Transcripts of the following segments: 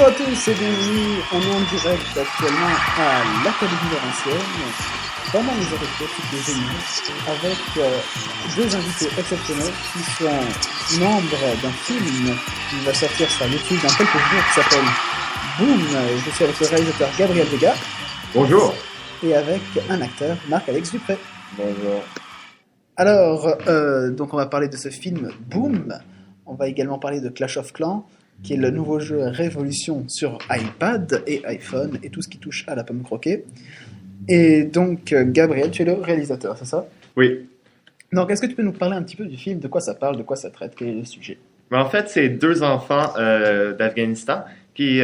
Bonjour à tous et bienvenue. On est en direct actuellement à l'Académie Laurentienne pendant les heures de cours de génie avec deux invités exceptionnels qui sont membres d'un film qui va sortir sur YouTube dans quelques jours qui s'appelle Boom. Je suis avec le réalisateur Gabriel Vega. Bonjour. Et avec un acteur, Marc-Alex Dupré. Bonjour. Alors, donc on va parler de ce film Boom. On va également parler de Clash of Clans, qui est le nouveau jeu Révolution sur iPad et iPhone et tout ce qui touche à la pomme croquée. Et donc, Gabriel, tu es le réalisateur, c'est ça? Oui. Donc, est-ce que tu peux nous parler un petit peu du film, de quoi ça parle, de quoi ça traite, quel est le sujet? Mais en fait, c'est deux enfants d'Afghanistan qui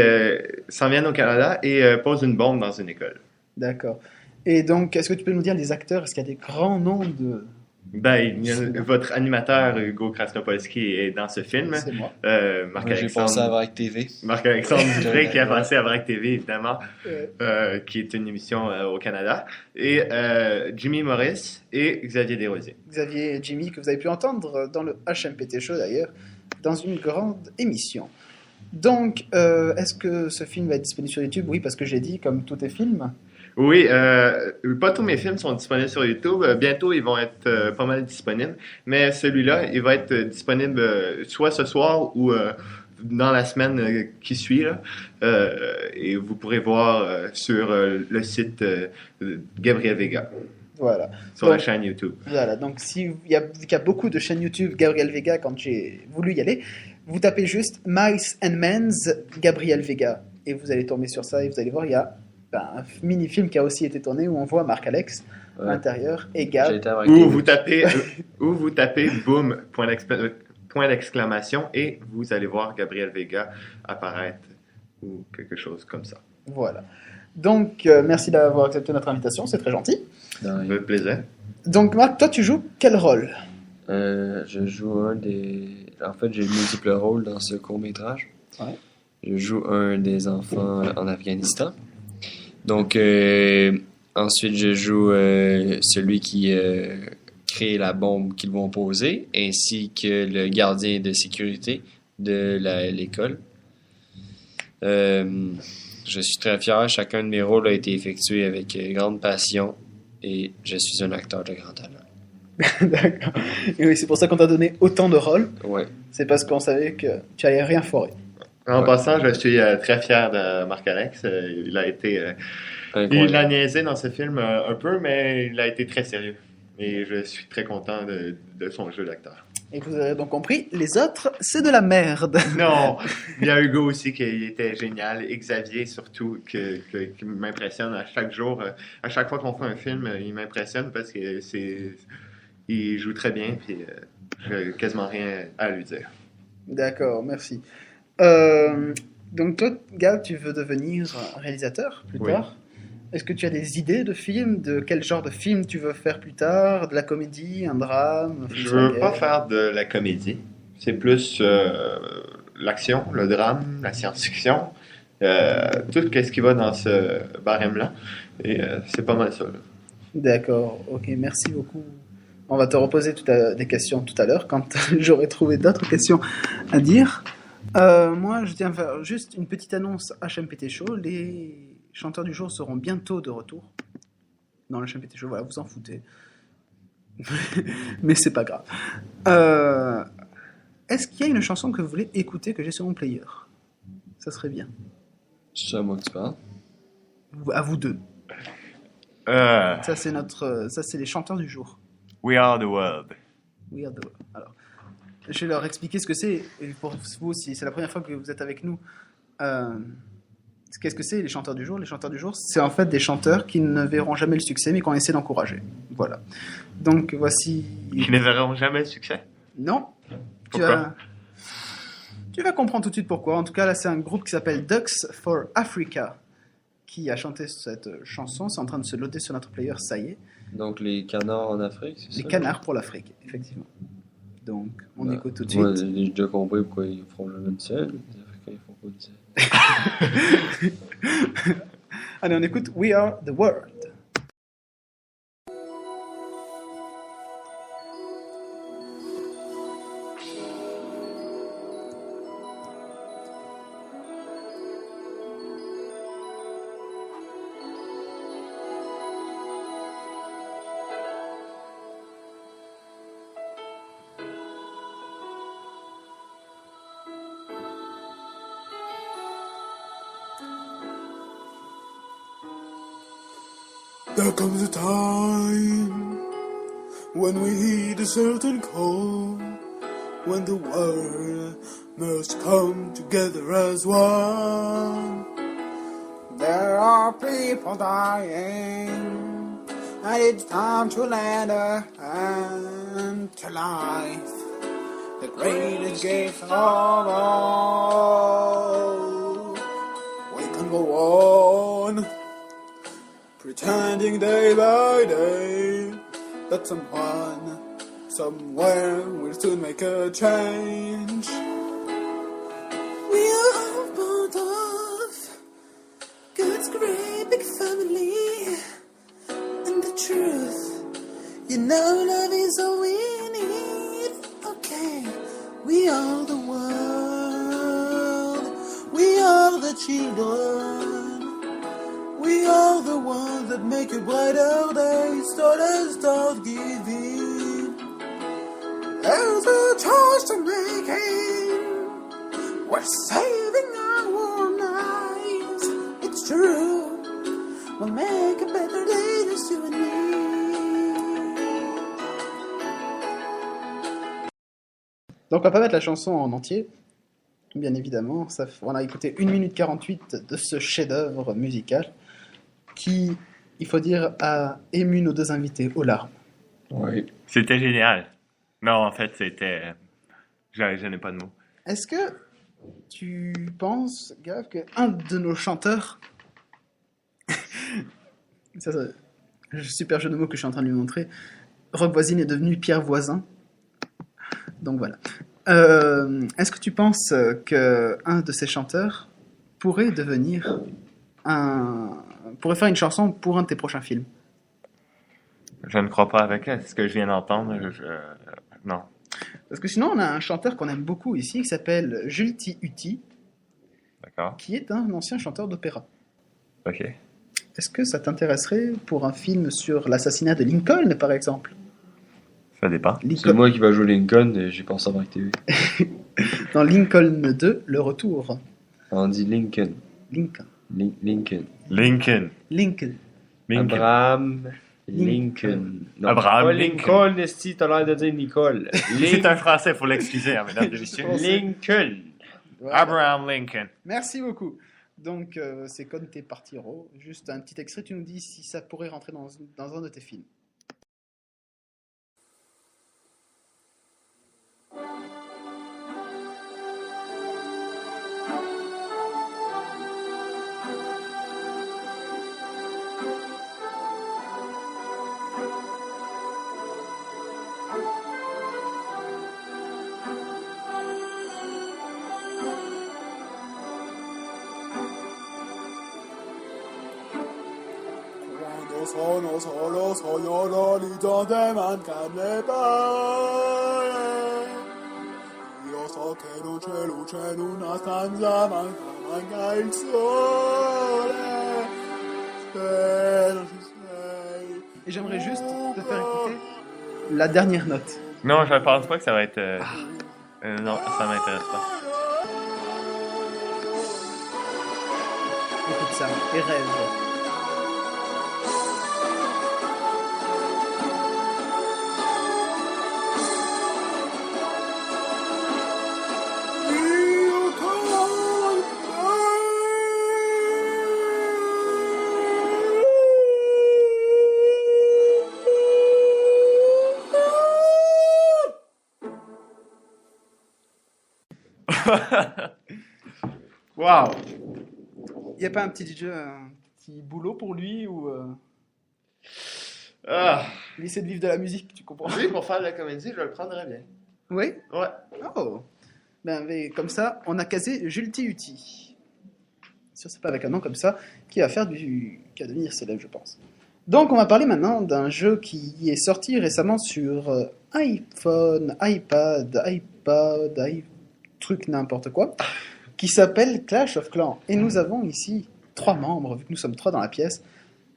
s'en viennent au Canada et posent une bombe dans une école. D'accord. Et donc, est-ce que tu peux nous dire les acteurs? Est-ce qu'il y a des grands noms de... Votre animateur Hugo Krasnopolski est dans ce film. C'est moi. J'ai passé à Vrac TV. Marc-Alexandre Dupré qui a passé à Vrac TV, évidemment, qui est une émission au Canada. Et Jimmy Morris et Xavier Desrosiers. Xavier et Jimmy, que vous avez pu entendre dans le HMPT Show d'ailleurs, dans une grande émission. Donc, est-ce que ce film va être disponible sur YouTube? Oui, parce que j'ai dit, comme tous tes films. Oui, pas tous mes films sont disponibles sur YouTube. Bientôt, ils vont être pas mal disponibles. Mais celui-là, il va être disponible soit ce soir ou dans la semaine qui suit. Là. Et vous pourrez voir sur le site Gabriel Vega. Voilà. Sur la chaîne YouTube. Voilà, donc vu qu'il y a beaucoup de chaînes YouTube Gabriel Vega quand j'ai voulu y aller, vous tapez juste Mice and Men's Gabriel Vega et vous allez tomber sur ça et vous allez voir, il y a un mini-film qui a aussi été tourné où on voit Marc-Alex à l'intérieur et Gab. Où vous tapez boom, point d'exclamation et vous allez voir Gabriel Vega apparaître ou quelque chose comme ça. Voilà. Donc, merci d'avoir accepté notre invitation, c'est très gentil. Avec plaisir. Donc, Marc, toi, tu joues quel rôle? Je joue un des... En fait, j'ai multiples rôles dans ce court-métrage. Ouais. Je joue un des enfants en Afghanistan. Donc, ensuite, je joue celui qui crée la bombe qu'ils vont poser, ainsi que le gardien de sécurité de l'école. Je suis très fier. Chacun de mes rôles a été effectué avec grande passion et je suis un acteur de grand talent. D'accord. Et oui, c'est pour ça qu'on t'a donné autant de rôles. Ouais. C'est parce qu'on savait que tu allais rien foirer. En passant, je suis très fier de Marc-Alex. Il a été... il a niaisé dans ce film un peu, mais il a été très sérieux. Et je suis très content de son jeu d'acteur. Et vous avez donc compris, les autres, c'est de la merde. Non, il y a Hugo aussi qui était génial, et Xavier surtout, qui m'impressionne à chaque jour. À chaque fois qu'on fait un film, il m'impressionne parce que il joue très bien, puis j'ai quasiment rien à lui dire. D'accord, merci. Donc toi, Gab, tu veux devenir réalisateur plus tard? Est-ce que tu as des idées de films? De quel genre de film tu veux faire plus tard? De la comédie, un drame? Je veux pas faire de la comédie. C'est plus l'action, le drame, la science-fiction. Tout ce qui va dans ce barème-là. Et c'est pas mal ça. Là. D'accord, ok, merci beaucoup. On va te reposer des questions tout à l'heure quand j'aurai trouvé d'autres questions à dire. Moi, je tiens à faire juste une petite annonce HMPT Show. Les chanteurs du jour seront bientôt de retour dans le HMPT Show. Voilà, vous en foutez. Mais c'est pas grave. Est-ce qu'il y a une chanson que vous voulez écouter que j'ai sur mon player? Ça serait bien. C'est à moi que tu parles. À vous deux. Ça, c'est les chanteurs du jour. We are the world. We are the world. Alors, je vais leur expliquer ce que c'est. Et pour vous, si c'est la première fois que vous êtes avec nous, qu'est-ce que c'est les chanteurs du jour? Les chanteurs du jour, c'est en fait des chanteurs qui ne verront jamais le succès, mais qu'on essaie d'encourager. Voilà. Donc voici. Qui ne verront jamais le succès? Non. Pourquoi? Tu vas comprendre tout de suite pourquoi. En tout cas, là, c'est un groupe qui s'appelle Ducks for Africa qui a chanté cette chanson. C'est en train de se loader sur notre player, ça y est. Donc les canards en Afrique, c'est ça? Les canards pour l'Afrique, effectivement. Donc, on écoute tout de suite. Moi, j'ai déjà compris pourquoi ils feront jamais de ciel. Les Africains, ils font pas de ciel. Allez, on écoute We Are the World. There comes a time when we heed a certain call, when the world must come together as one. There are people dying, and it's time to lend a hand to life, the greatest gift of all. We can go on, pretending day by day that someone, somewhere will soon make a change. We are all part of God's great big family, and the truth, you know, love is all we need. Okay, we are the world, we are the children, we are the ones that make a brighter day. Start giving. There's a choice to make. We're saving our lives. It's true. We'll make a better day, just you and me. Donc on va pas mettre la chanson en entier, bien évidemment. On a écouté 1 minute 48 de ce chef-d'œuvre musical qui, il faut dire, a ému nos deux invités aux larmes. Oui. C'était génial. Non, en fait, c'était... Je n'ai pas de mots. Est-ce que tu penses, Gav, qu'un de nos chanteurs... ça, super jeu de mots que je suis en train de lui montrer. Rock Voisine est devenu Pierre Voisin. Donc voilà. Est-ce que tu penses qu'un de ces chanteurs pourrait devenir pourrait faire une chanson pour un de tes prochains films? Je ne crois pas avec ce que je viens d'entendre. Non. Parce que sinon, on a un chanteur qu'on aime beaucoup ici qui s'appelle Julti Uti, D'accord. qui est un ancien chanteur d'opéra. OK. Est-ce que ça t'intéresserait pour un film sur l'assassinat de Lincoln, par exemple? Ça dépend. C'est moi qui va jouer Lincoln, et j'ai pensé à Marc TV. Dans Lincoln 2, le retour. On dit Lincoln. Lincoln. Lincoln. Lincoln. Lincoln. Abraham Lincoln. Non, Abraham pas Lincoln. Lincoln, esti, t'as l'air de dire Nicole. C'est un français, il faut l'excuser, hein, mesdames et messieurs. Lincoln. Voilà. Abraham Lincoln. Merci beaucoup. Donc, c'est comme tes partiro. Juste un petit extrait, tu nous dis si ça pourrait rentrer dans un de tes films. Sono solo sogno l'orizzonte manca le parole. Io so che non c'è luce in una stanza, manca il sole. Se non ci sei. Et j'aimerais juste te faire écouter la dernière note. Non, je ne pense pas que ça va être... non, ça m'intéresse pas. Écoute ça, et rêve. Wow! Il n'y a pas un petit DJ, un petit boulot pour lui ou Ah. il essaie de vivre de la musique, tu comprends? Oui, pour faire de la comédie, je le prendrais bien. Oui? Ouais. Oh! Ben, mais comme ça, on a casé Julti Uti. Sûr, c'est pas avec un nom comme ça qui va devenir célèbre, je pense. Donc, on va parler maintenant d'un jeu qui est sorti récemment sur iPhone, iPad, truc n'importe quoi, qui s'appelle Clash of Clans. Et nous avons ici 3 membres, vu que nous sommes 3 dans la pièce,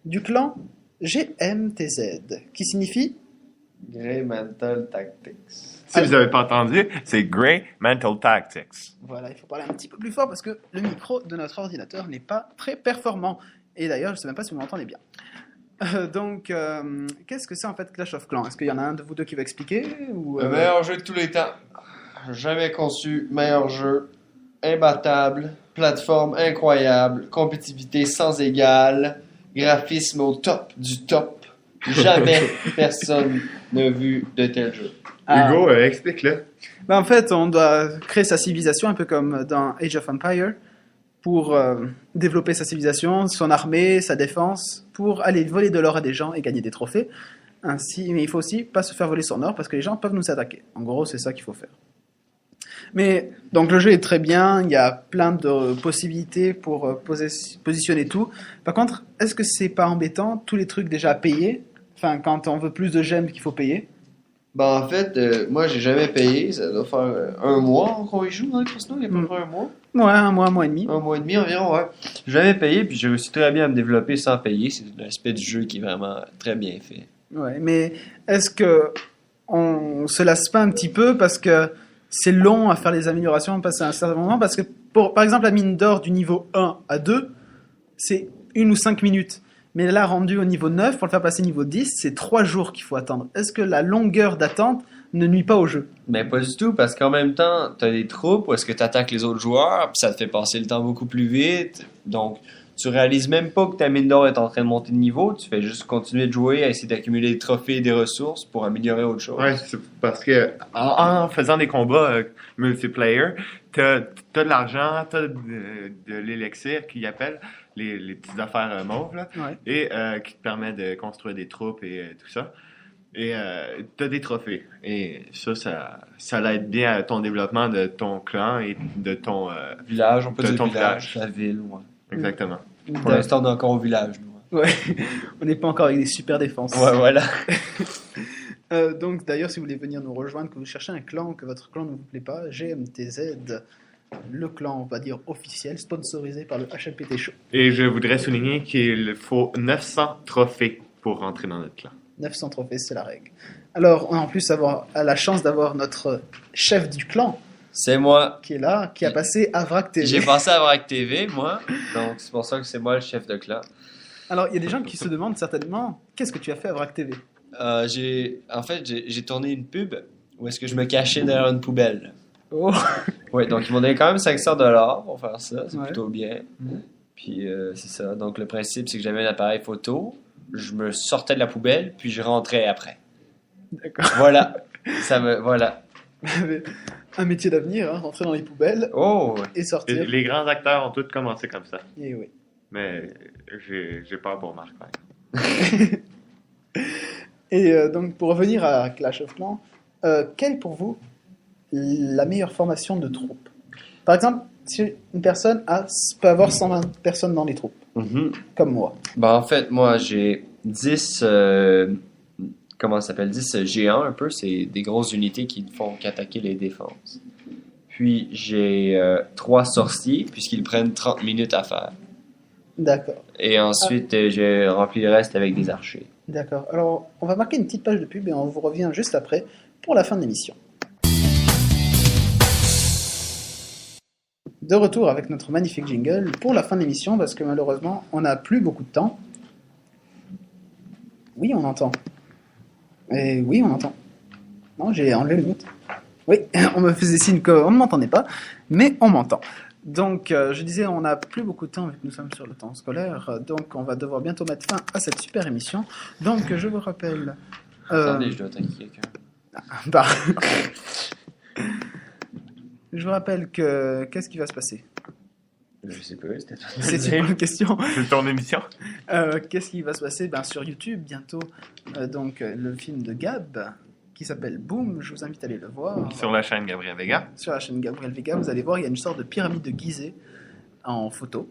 du clan GMTZ, qui signifie Grey Mental Tactics. Si vous n'avez pas entendu, c'est Grey Mental Tactics. Voilà, il faut parler un petit peu plus fort parce que le micro de notre ordinateur n'est pas très performant. Et d'ailleurs, je ne sais même pas si vous m'entendez bien. Donc, qu'est-ce que c'est en fait Clash of Clans? Est-ce qu'il y en a un de vous deux qui va expliquer ou, Le meilleur jeu de tous les temps. Jamais conçu. Meilleur jeu. Imbattable. Plateforme incroyable. Compétitivité sans égale. Graphisme au top du top. Jamais personne n'a vu de tel jeu. Hugo, explique-le. Ben, en fait, on doit créer sa civilisation un peu comme dans Age of Empires pour développer sa civilisation, son armée, sa défense, pour aller voler de l'or à des gens et gagner des trophées. Ainsi, mais il faut aussi pas se faire voler son or parce que les gens peuvent nous attaquer. En gros, c'est ça qu'il faut faire. Mais donc le jeu est très bien, il y a plein de possibilités pour positionner tout. Par contre, est-ce que c'est pas embêtant tous les trucs déjà payés? Enfin, quand on veut plus de gemmes qu'il faut payer. Ben, en fait, moi, j'ai jamais payé. Ça doit faire un mois qu'on y joue dans le Casino. Il y a pas près un mois. Ouais, un mois et demi. Un mois et demi environ, ouais. J'ai jamais payé, puis j'ai réussi très bien à me développer sans payer. C'est l'aspect du jeu qui est vraiment très bien fait. Ouais, mais est-ce que on se lasse pas un petit peu parce que c'est long à faire les améliorations passer à un certain moment? Parce que, par exemple, la mine d'or du niveau 1 à 2, c'est 1 ou 5 minutes. Mais là, rendu au niveau 9, pour le faire passer niveau 10, c'est 3 jours qu'il faut attendre. Est-ce que la longueur d'attente ne nuit pas au jeu? Mais pas du tout, parce qu'en même temps, t'as des troupes où est-ce que t'attaques les autres joueurs, puis ça te fait passer le temps beaucoup plus vite. Donc, tu réalises même pas que ta mine d'or est en train de monter de niveau. Tu fais juste continuer de jouer, à essayer d'accumuler des trophées et des ressources pour améliorer autre chose. Ouais, c'est parce que en faisant des combats multiplayer, t'as de l'argent, t'as de l'élixir qu'ils appellent, les petites affaires mauves, là, Ouais. et qui te permet de construire des troupes et tout ça. Et t'as des trophées. Et ça l'aide bien à ton développement de ton clan et de ton... Village, on peut de dire ton village, la ville, ouais. exactement. Pour l'instant, on est encore au village, nous. Ouais, on n'est pas encore avec des super défenses. Ouais, voilà. Donc, d'ailleurs, si vous voulez venir nous rejoindre, que vous cherchez un clan, que votre clan ne vous plaît pas, GMTZ, le clan, on va dire, officiel, sponsorisé par le HLPT Show. Et je voudrais souligner qu'il faut 900 trophées pour rentrer dans notre clan. 900 trophées, c'est la règle. Alors, on a en plus a la chance d'avoir notre chef du clan C'est moi. qui est là, qui a passé à VRAC TV. J'ai passé à VRAC TV, moi. Donc, c'est pour ça que c'est moi le chef de clan. Alors, il y a des gens qui se demandent certainement, qu'est-ce que tu as fait à VRAC TV? J'ai tourné une pub où est-ce que je me cachais derrière une poubelle. Oh. Ouais, donc ils m'ont donné quand même 500$ pour faire ça, c'est Ouais. plutôt bien. Mhm. Puis c'est ça. Donc le principe, c'est que j'avais un appareil photo, je me sortais de la poubelle, puis je rentrais après. D'accord. Voilà. Voilà. Un métier d'avenir, hein, rentrer dans les poubelles Oh! et sortir. Les grands acteurs ont tous commencé comme ça. Et oui. Mais j'ai peur pour Marc, par exemple. Et donc, pour revenir à Clash of Clans, quelle est pour vous la meilleure formation de troupe? Par exemple, si une personne peut avoir 120 personnes dans les troupes, Mhm. comme moi. Ben, en fait, moi, j'ai 10... comment ça s'appelle? 10 géants, un peu. C'est des grosses unités qui ne font qu'attaquer les défenses. Puis, j'ai 3 sorciers, puisqu'ils prennent 30 minutes à faire. D'accord. Et ensuite, j'ai rempli le reste avec des archers. D'accord. Alors, on va marquer une petite page de pub et on vous revient juste après pour la fin de l'émission. De retour avec notre magnifique jingle pour la fin de l'émission parce que malheureusement, on n'a plus beaucoup de temps. Oui, on entend. Et oui, on entend. Non, j'ai enlevé le mute. Oui, on me faisait signe qu'on ne m'entendait pas, mais on m'entend. Donc, je disais, on n'a plus beaucoup de temps vu que nous sommes sur le temps scolaire, donc on va devoir bientôt mettre fin à cette super émission. Donc, je vous rappelle... Attendez, je dois attaquer quelqu'un. Bah, je vous rappelle que... Qu'est-ce qui va se passer? Je sais pas, c'était C'est une bonne question. C'est ton émission? Qu'est-ce qui va se passer? Ben, sur YouTube, bientôt, le film de Gab, qui s'appelle Boom, je vous invite à aller le voir. Sur la chaîne Gabriel Vega. Sur la chaîne Gabriel Vega, vous allez voir, il y a une sorte de pyramide de Gizeh en photo.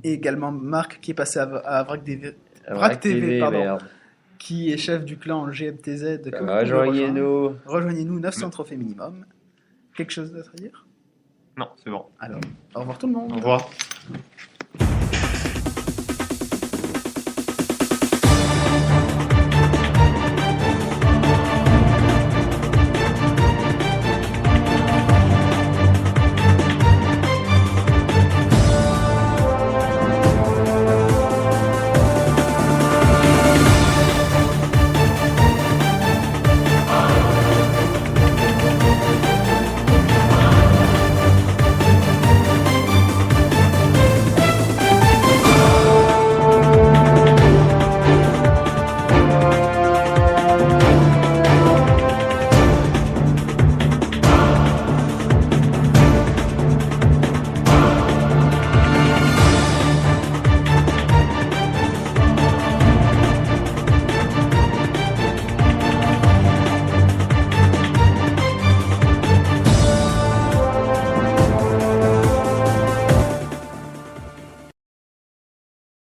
Et également Marc, qui est passé à VRAC TV, pardon, merde. qui est chef du clan GMTZ. que vous pouvez Rejoignez-nous. Rejoignez-nous, 900 trophées minimum. Quelque chose d'autre à dire? Non, c'est bon. Alors, au revoir tout le monde. Au revoir.